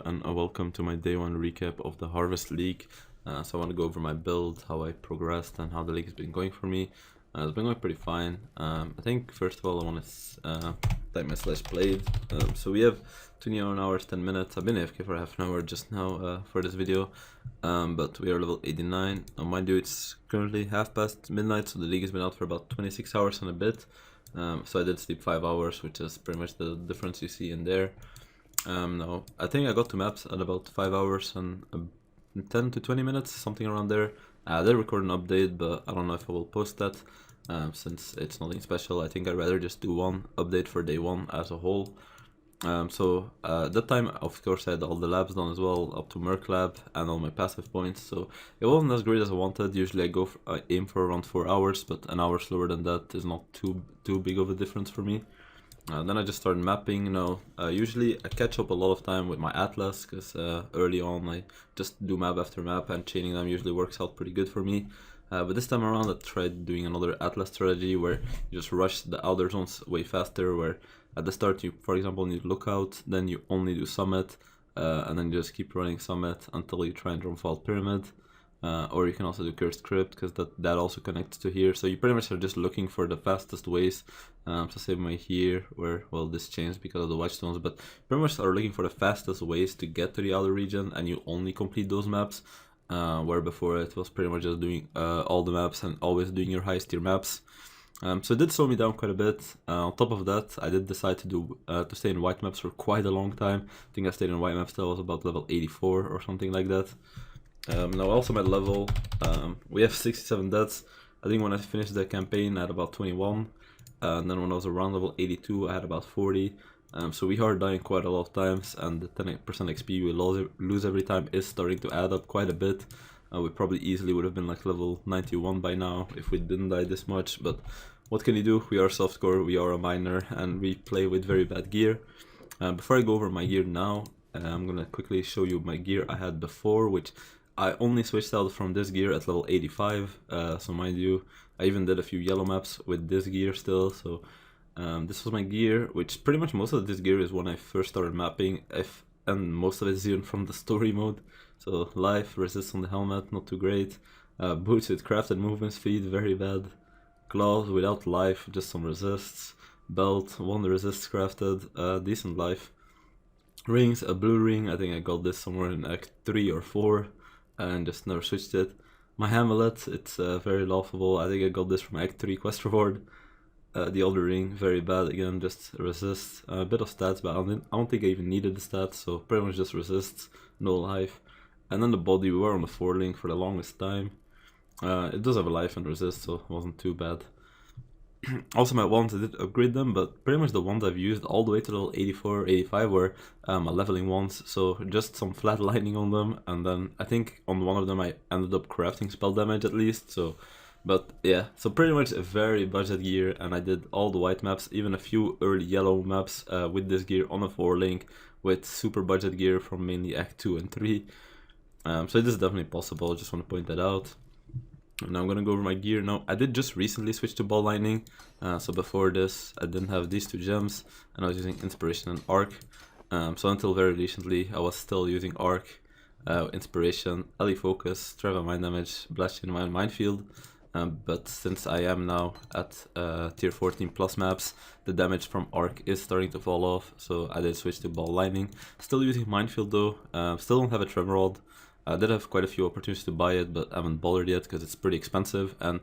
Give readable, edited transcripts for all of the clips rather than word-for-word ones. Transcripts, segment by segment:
and welcome to my day one recap of the Harvest League. So I want to go over my build, how I progressed, and how the league has been going for me. It's been going pretty fine. I think first of all I want to type my slash played. So we have 21 hours 10 minutes. I've been AFK for half an hour just now for this video, but we are level 89. Mind you, it's currently half past midnight, so the league has been out for about 26 hours and a bit. So I did sleep 5 hours, which is pretty much the difference you see in there. Now, I think I got to maps at about 5 hours and 10 to 20 minutes, something around there. I did record an update, but I don't know if I will post that, since it's nothing special. I think I'd rather just do one update for day one as a whole. At that time, of course, I had all the labs done as well, up to Merc Lab and all my passive points, so it wasn't as great as I wanted. Usually I aim for around 4 hours, but an hour slower than that is not too big of a difference for me. Then I just started mapping. Usually I catch up a lot of time with my Atlas, because early on I just do map after map, and chaining them usually works out pretty good for me. But this time around I tried doing another Atlas strategy where you just rush the outer zones way faster, where at the start you, for example, need Lookout, then you only do Summit, and then you just keep running Summit until you try and run Vault Pyramid. Or you can also do Cursed Crypt, because that also connects to here. So you pretty much are just looking for the fastest ways. So same way here, where, well, this changed because of the Watchstones, but pretty much are looking for the fastest ways to get to the outer region, and you only complete those maps. Where before it was pretty much just doing all the maps and always doing your highest tier maps. So it did slow me down quite a bit. On top of that, I did decide to stay in white maps for quite a long time. I think I stayed in white maps till I was about level 84 or something like that. Now also my level, we have 67 deaths. I think when I finished the campaign I had about 21, and then when I was around level 82 I had about 40. So we are dying quite a lot of times, and the 10% XP we lose every time is starting to add up quite a bit. We probably easily would have been like level 91 by now if we didn't die this much, but what can you do? We are softcore, we are a miner, and we play with very bad gear. Before I go over my gear now, I'm gonna quickly show you my gear I had before, which I only switched out from this gear at level 85, so mind you, I even did a few yellow maps with this gear still. So this was my gear, which pretty much most of this gear is when I first started mapping, and most of it is even from the story mode. So life, resist on the helmet, not too great. Boots with crafted movement speed, very bad. Claws without life, just some resists. Belt, 1 resists crafted, decent life. Rings, a blue ring, I think I got this somewhere in Act 3 or 4. And just never switched it. My Hamlet, it's very laughable. I think I got this from Act 3 quest reward. The older ring, very bad again, just resists. A bit of stats, but I don't think I even needed the stats, so pretty much just resists, no life. And then the body, we were on the 4 link for the longest time. It does have a life and resist, so it wasn't too bad. Also my wands, I did upgrade them, but pretty much the ones I've used all the way to level 84, 85 were my leveling ones, so just some flat lightning on them, and then I think on one of them I ended up crafting spell damage at least, so, but yeah, so pretty much a very budget gear, and I did all the white maps, even a few early yellow maps with this gear on a 4 link, with super budget gear from mainly Act 2 and 3, so it is definitely possible, I just want to point that out. Now I'm gonna go over my gear. Now I did just recently switch to ball lightning, so before this I didn't have these 2 gems, and I was using inspiration and arc. So until very recently I was still using arc, inspiration, LE focus, travel mind damage, blast in my minefield. But since I am now at tier 14 plus maps, the damage from arc is starting to fall off, so I did switch to ball lightning. Still using minefield though. Still don't have a Tremor. I did have quite a few opportunities to buy it, but I haven't bothered yet because it's pretty expensive, and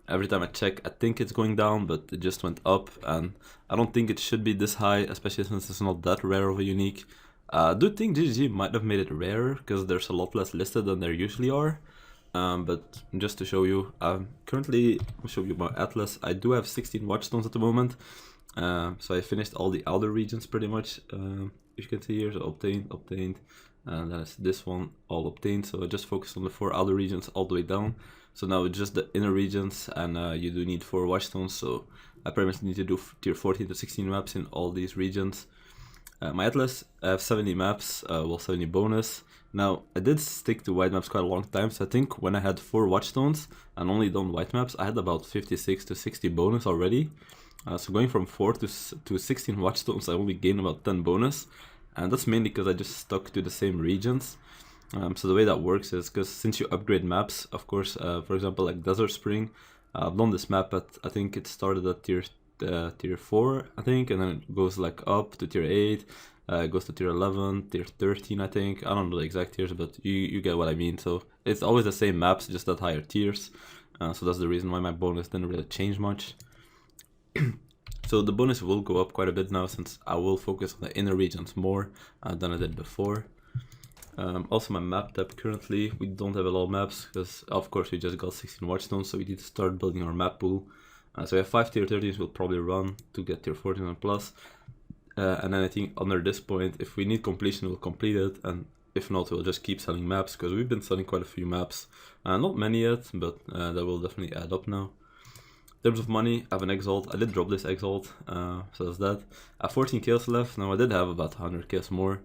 every time I check I think it's going down, but it just went up, and I don't think it should be this high, especially since it's not that rare of a unique. I do think GGG might have made it rarer because there's a lot less listed than there usually are, but just to show you, currently I'll show you my Atlas. I do have 16 Watchstones at the moment, so I finished all the outer regions pretty much. If you can see here, so obtained, and then it's this one all obtained, so I just focused on the 4 outer regions all the way down. So now it's just the inner regions, and you do need 4 Watchstones, so I pretty much need to do tier 14 to 16 maps in all these regions. My Atlas, I have 70 maps, well 70 bonus. Now I did stick to white maps quite a long time, so I think when I had 4 Watchstones and only done white maps, I had about 56 to 60 bonus already. So going from 4 to 16 Watchstones, I only gained about 10 bonus. and that's mainly because I just stuck to the same regions. So the way that works is because since you upgrade maps, of course, for example, like Desert Spring, I've done this map at, I think it started at tier 4, I think, and then it goes like up to tier 8, it goes to tier 11, tier 13, I think. I don't know the exact tiers, but you get what I mean. So it's always the same maps, just at higher tiers. So that's the reason why my bonus didn't really change much. So the bonus will go up quite a bit now, since I will focus on the inner regions more than I did before. Also my map depth currently, we don't have a lot of maps, because of course we just got 16 Watchstones, so we need to start building our map pool. So we have 5 tier 30s we'll probably run to get tier 14 and plus. And then I think under this point, if we need completion, we'll complete it, and if not, we'll just keep selling maps, because we've been selling quite a few maps. Not many yet, but that will definitely add up now. In terms of money, I have an Exalt. I did drop this Exalt, so that's that. I have 14 kills left. Now I did have about 100 kills more.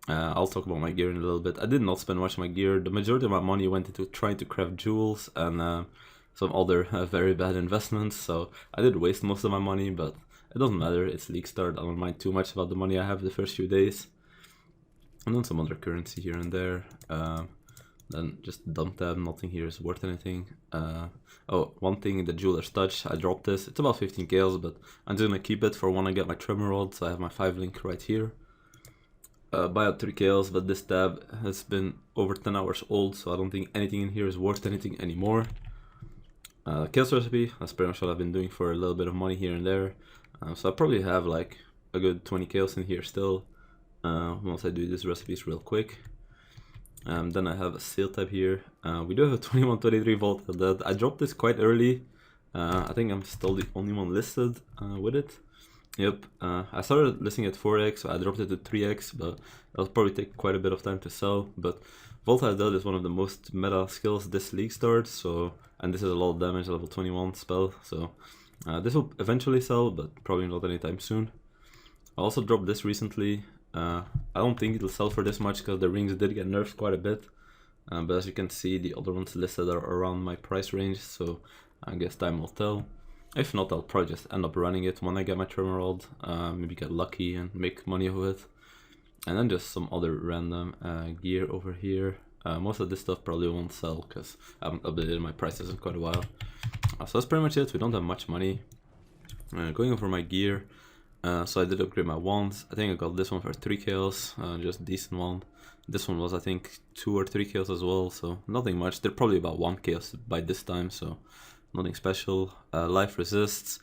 I'll talk about my gear in a little bit. I did not spend much of my gear. The majority of my money went into trying to craft jewels and some other very bad investments. So I did waste most of my money, but it doesn't matter. It's League Start. I don't mind too much about the money I have the first few days. And then some other currency here and there. Then just dump tab. Nothing here is worth anything. Oh, one thing, the Jeweler's Touch. I dropped this. It's about 15 kills, but I'm just gonna keep it for when I get my Tremor rod. So I have my 5 link right here. Buy out 3 kills, but this tab has been over 10 hours old, so I don't think anything in here is worth anything anymore. Kills recipe, that's pretty much what I've been doing for a little bit of money here and there. So I probably have like a good 20 kills in here still, once I do these recipes real quick. Then I have a sale tab here. We do have a 2123 volt that I dropped this quite early. I think I'm still the only one listed with it. Yep, I started listing at 4x, so I dropped it to 3x, but that'll probably take quite a bit of time to sell. But Voltaic Dead is one of the most meta skills this league starts, so, and this is a lot of damage, level 21 spell, so this will eventually sell, but probably not anytime soon. I also dropped this recently. I don't think it'll sell for this much because the rings did get nerfed quite a bit, but as you can see, the other ones listed are around my price range, so I guess time will tell. If not, I'll probably just end up running it when I get my Tremor rod, maybe get lucky and make money of it. And then just some other random gear over here. Most of this stuff probably won't sell because I haven't updated my prices in quite a while. So that's pretty much it. We don't have much money. Going over my gear, so I did upgrade my wands. I think I got this one for 3 kills, just a decent one. This one was I think 2 or 3 kills as well, so nothing much. They're probably about 1 kills by this time, so nothing special. Life resists.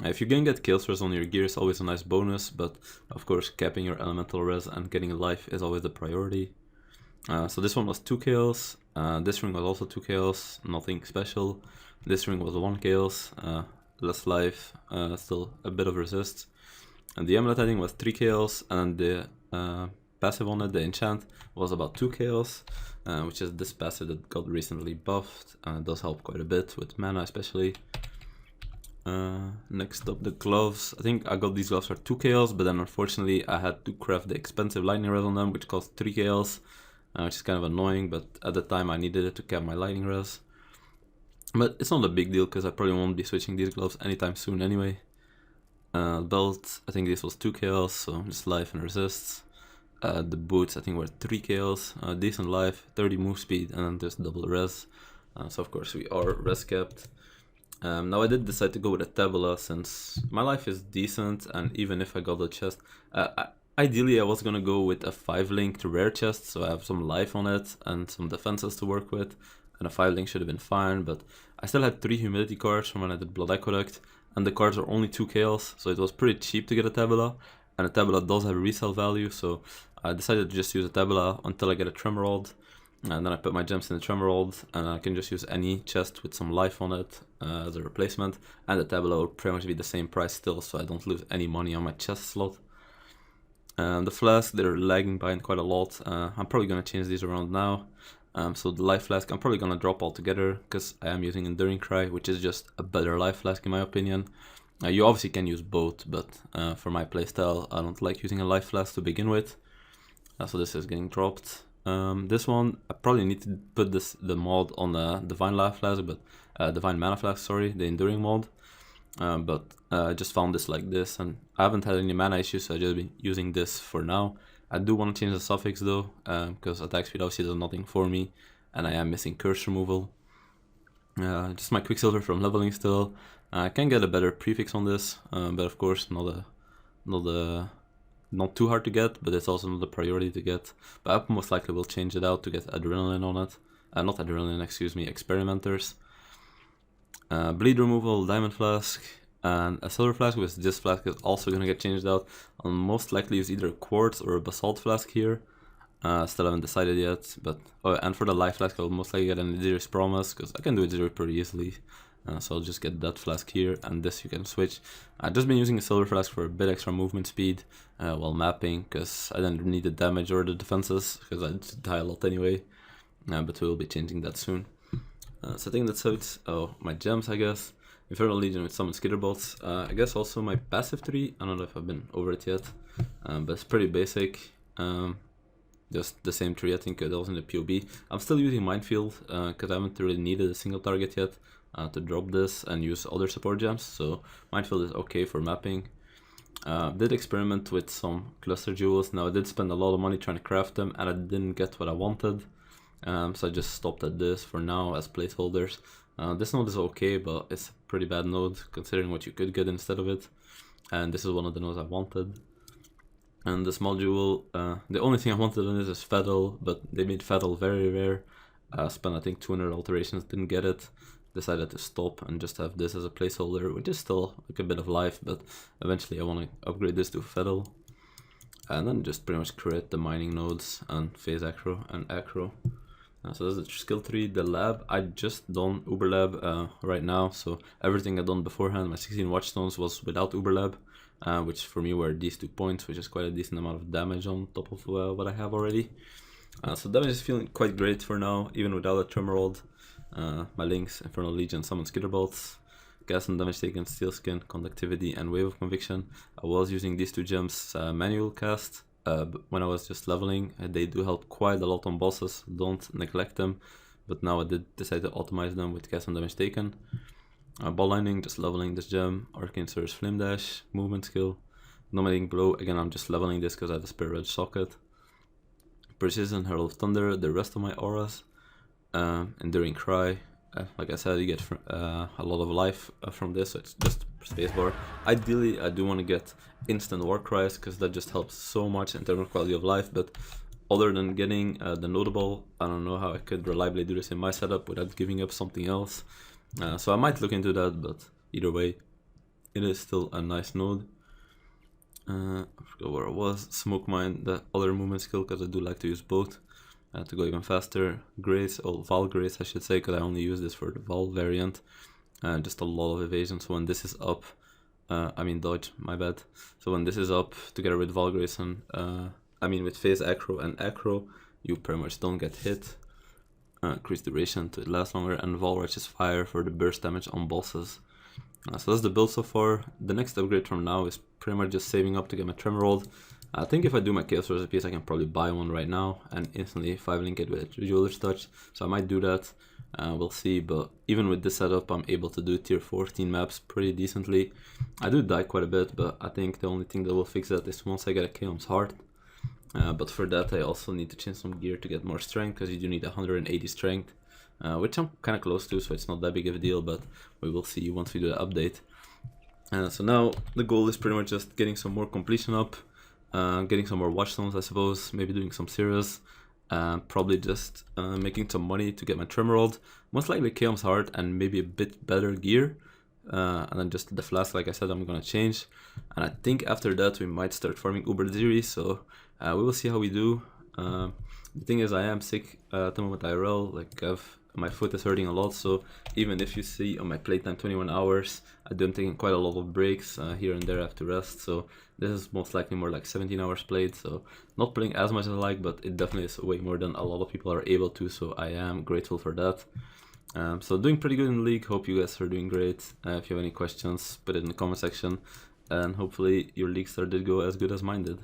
If you can get kills res on your gear is always a nice bonus, but of course capping your elemental res and getting life is always the priority. So this one was 2 kills. This ring was also 2 kills, nothing special. This ring was 1 kills, less life, still a bit of resist. And the amulet I think was 3 kills, and the passive on it, the enchant, was about 2 kills, which is this passive that got recently buffed. It does help quite a bit with mana especially. Next up, the gloves. I think I got these gloves for 2 kills, but then unfortunately I had to craft the expensive lightning res on them, which cost 3 kills, which is kind of annoying, but at the time I needed it to cap my lightning res. But it's not a big deal because I probably won't be switching these gloves anytime soon anyway. Belt, I think this was 2 kills, so just life and resists. The boots I think were 3 kills, decent life, 30 move speed, and then just double res. So of course we are res capped. Now I did decide to go with a tabula since my life is decent, and even if I got a chest, ideally I was gonna go with a 5 link to rare chest, so I have some life on it and some defenses to work with, and a 5 link should have been fine, but I still had 3 humility cards from when I did Blood Aqueduct, and the cards are only 2 kills, so it was pretty cheap to get a tabula, and a tabula does have resale value, so I decided to just use a tabula until I get a Tremor rod, and then I put my gems in the Tremor rod, and I can just use any chest with some life on it as a replacement, and the tabula will pretty much be the same price still, so I don't lose any money on my chest slot. The flask, they're lagging behind quite a lot. I'm probably going to change these around now. So the life flask I'm probably going to drop altogether because I am using Enduring Cry, which is just a better life flask in my opinion. You obviously can use both, but for my playstyle I don't like using a life flask to begin with. So this is getting dropped. This one, I probably need to put the mod on the Divine Life Flask, but Divine Mana Flask, sorry, the Enduring mod. But I just found this like this, and I haven't had any mana issues, so I've just been using this for now. I do want to change the suffix though, because attack speed obviously does nothing for me, and I am missing curse removal. Just my Quicksilver from leveling still. I can get a better prefix on this, but of course not too hard to get, but it's also not a priority to get. But I most likely will change it out to get Adrenaline on it. Not Adrenaline, excuse me, Experimenters. Bleed removal, Diamond Flask, and a Silver Flask, with this flask is also going to get changed out. I'll most likely use either a Quartz or a Basalt Flask here. Still haven't decided yet, but and for the Life Flask I'll most likely get an Idris Promise, because I can do it pretty easily. So I'll just get that flask here, and this you can switch. I've just been using a Silver Flask for a bit extra movement speed while mapping, because I didn't need the damage or the defenses, because I'd die a lot anyway. But we'll be changing that soon. Setting that out, my gems I guess. Infernal Legion with Summon Skitterbolts. I guess also my passive tree, I don't know if I've been over it yet, but it's pretty basic. Just the same tree I think that was in the POB. I'm still using Minefield, because I haven't really needed a single target yet to drop this and use other support gems, so Minefield is okay for mapping. Did experiment with some cluster jewels. Now I did spend a lot of money trying to craft them, and I didn't get what I wanted, so I just stopped at this for now as placeholders. This node is okay, but it's a pretty bad node considering what you could get instead of it, and this is one of the nodes I wanted. And the small jewel, the only thing I wanted on this is Faddle, but they made Faddle very rare. Spent I think 200 alterations, didn't get it. Decided to stop and just have this as a placeholder, which is still like a bit of life, but eventually I want to upgrade this to Faddle. And then just pretty much create the mining nodes and phase acro and acro. So that's the skill tree. The lab, I just done Uber Lab right now, so everything I done beforehand, my 16 Watchstones was without Uber Lab, which for me were these 2 points, which is quite a decent amount of damage on top of what I have already. So damage is feeling quite great for now, even without a Tremor. My links, Infernal Legion, Summon Skitterbolts, Gas and Damage Taken, Steel Skin, Conductivity, and Wave of Conviction. I was using these 2 gems manual cast when I was just leveling. They do help quite a lot on bosses, don't neglect them, but now I did decide to optimize them with Gas and Damage Taken. Ball Lining, just leveling this gem. Arcane Surge, Flame Dash, Movement Skill. Dominating Blow, again I'm just leveling this because I have the Spirit Edge socket. Precision, Herald of Thunder, the rest of my auras. Enduring Cry, like I said, you get a lot of life from this, so it's just spacebar. Ideally I do want to get instant War Cries, because that just helps so much in terms of quality of life, but other than getting the notable, I don't know how I could reliably do this in my setup without giving up something else. So I might look into that, but either way, it is still a nice node. I forgot where I was. Smoke Mine, the other movement skill, because I do like to use both to go even faster. Grace, or Val Grace I should say, because I only use this for the Val variant. Just a lot of evasion, so when this is up, I mean dodge, my bad. So when this is up, together with Val Grace and, with phase acro and acro, you pretty much don't get hit. Increase duration to last longer, and Valrach's Fire for the burst damage on bosses. So that's the build so far. The next upgrade from now is pretty much just saving up to get my Tremor. I think if I do my Chaos recipes, I can probably buy one right now and instantly 5-link it with a Jeweler's Touch. So I might do that, we'll see, but even with this setup I'm able to do tier 14 maps pretty decently. I do die quite a bit, but I think the only thing that will fix that is once I get a Chaos Heart. But for that I also need to change some gear to get more strength, because you do need 180 strength, which I'm kind of close to, so it's not that big of a deal, but we will see once we do the update. So now the goal is pretty much just getting some more completion up, getting some more Watchstones I suppose, maybe doing some Series, probably just making some money to get my Tremor, most likely Chaos Heart and maybe a bit better gear. And then just the flask, like I said, I'm gonna change, and I think after that we might start farming Uber Ziri, so we will see how we do. The thing is, I am sick at the moment IRL, like my foot is hurting a lot, so even if you see on my playtime 21 hours, I do am taking quite a lot of breaks, here and there I have to rest, so this is most likely more like 17 hours played, so not playing as much as I like, but it definitely is way more than a lot of people are able to, so I am grateful for that. So doing pretty good in the league, hope you guys are doing great. If you have any questions, put it in the comment section, and hopefully your league start did go as good as mine did.